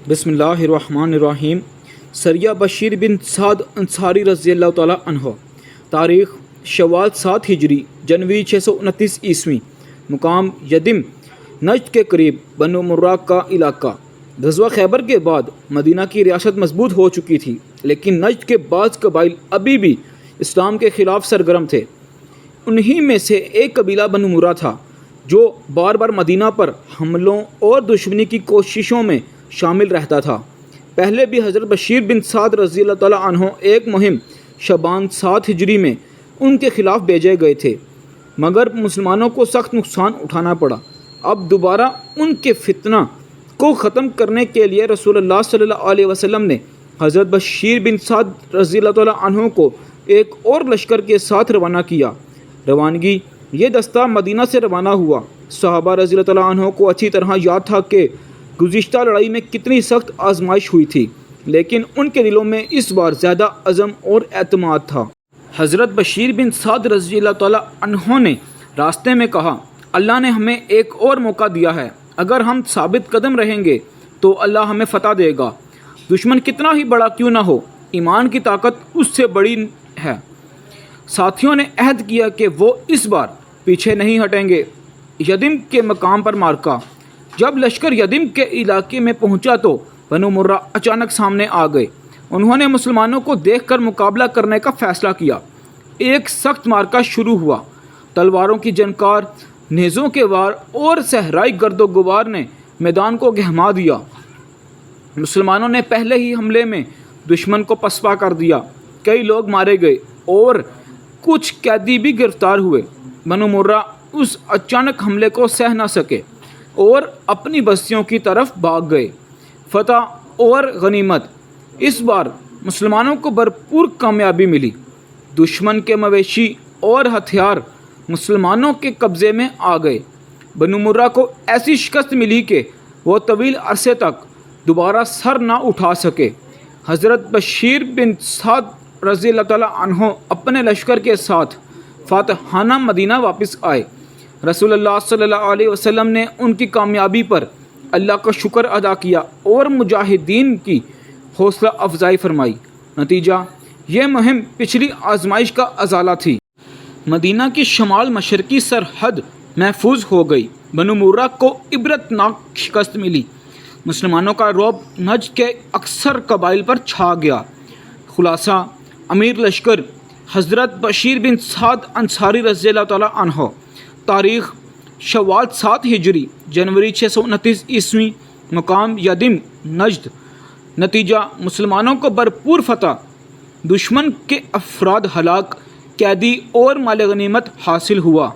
بسم اللہ الرحمن الرحیم۔ سریہ بشیر بن سعد انصاری رضی اللہ تعالیٰ عنہ، تاریخ شوال 7 ہجری جنوری 629 عیسوی، مقام یدم نجد کے قریب بنو مرہ کا علاقہ۔ غزوہ خیبر کے بعد مدینہ کی ریاست مضبوط ہو چکی تھی، لیکن نجد کے بعض قبائل ابھی بھی اسلام کے خلاف سرگرم تھے۔ انہی میں سے ایک قبیلہ بنو مرہ تھا جو بار بار مدینہ پر حملوں اور دشمنی کی کوششوں میں شامل رہتا تھا۔ پہلے بھی حضرت بشیر بن سعد رضی اللہ تعالیٰ عنہ ایک مہم شعبان 7 ہجری میں ان کے خلاف بھیجے گئے تھے، مگر مسلمانوں کو سخت نقصان اٹھانا پڑا۔ اب دوبارہ ان کے فتنہ کو ختم کرنے کے لیے رسول اللہ صلی اللہ علیہ وسلم نے حضرت بشیر بن سعد رضی اللہ تعالیٰ عنہ کو ایک اور لشکر کے ساتھ روانہ کیا۔ روانگی یہ دستہ مدینہ سے روانہ ہوا۔ صحابہ رضی اللہ تعالیٰ عنہ کو اچھی طرح یاد تھا کہ گزشتہ لڑائی میں کتنی سخت آزمائش ہوئی تھی، لیکن ان کے دلوں میں اس بار زیادہ عزم اور اعتماد تھا۔ حضرت بشیر بن سعد رضی اللہ تعالیٰ عنہ نے راستے میں کہا، اللہ نے ہمیں ایک اور موقع دیا ہے، اگر ہم ثابت قدم رہیں گے تو اللہ ہمیں فتح دے گا۔ دشمن کتنا ہی بڑا کیوں نہ ہو، ایمان کی طاقت اس سے بڑی ہے۔ ساتھیوں نے عہد کیا کہ وہ اس بار پیچھے نہیں ہٹیں گے۔ یدم کے مقام پر مارکا۔ جب لشکر یدم کے علاقے میں پہنچا تو بنو مرہ اچانک سامنے آ گئے۔ انہوں نے مسلمانوں کو دیکھ کر مقابلہ کرنے کا فیصلہ کیا۔ ایک سخت مارکا شروع ہوا۔ تلواروں کی جنکار، نیزوں کے وار اور صحرائی گرد و غبار نے میدان کو گہما دیا۔ مسلمانوں نے پہلے ہی حملے میں دشمن کو پسپا کر دیا۔ کئی لوگ مارے گئے اور کچھ قیدی بھی گرفتار ہوئے۔ بنو مرہ اس اچانک حملے کو سہ نہ سکے اور اپنی بستیوں کی طرف بھاگ گئے۔ فتح اور غنیمت۔ اس بار مسلمانوں کو بھرپور کامیابی ملی۔ دشمن کے مویشی اور ہتھیار مسلمانوں کے قبضے میں آ گئے۔ بنو مرہ کو ایسی شکست ملی کہ وہ طویل عرصے تک دوبارہ سر نہ اٹھا سکے۔ حضرت بشیر بن سعد رضی اللہ تعالیٰ عنہ اپنے لشکر کے ساتھ فاتحانہ مدینہ واپس آئے۔ رسول اللہ صلی اللہ علیہ وسلم نے ان کی کامیابی پر اللہ کا شکر ادا کیا اور مجاہدین کی حوصلہ افزائی فرمائی۔ نتیجہ یہ مہم پچھلی آزمائش کا ازالہ تھی۔ مدینہ کی شمال مشرقی سرحد محفوظ ہو گئی۔ بنو مرہ کو عبرتناک شکست ملی۔ مسلمانوں کا رعب نجد کے اکثر قبائل پر چھا گیا۔ خلاصہ، امیر لشکر حضرت بشیر بن سعد انصاری رضی اللہ تعالیٰ عنہ، تاریخ شوال 7 ہجری جنوری 629 عیسوی، مقام یدم نجد۔ نتیجہ مسلمانوں کو بھرپور فتح، دشمن کے افراد ہلاک، قیدی اور مال غنیمت حاصل ہوا۔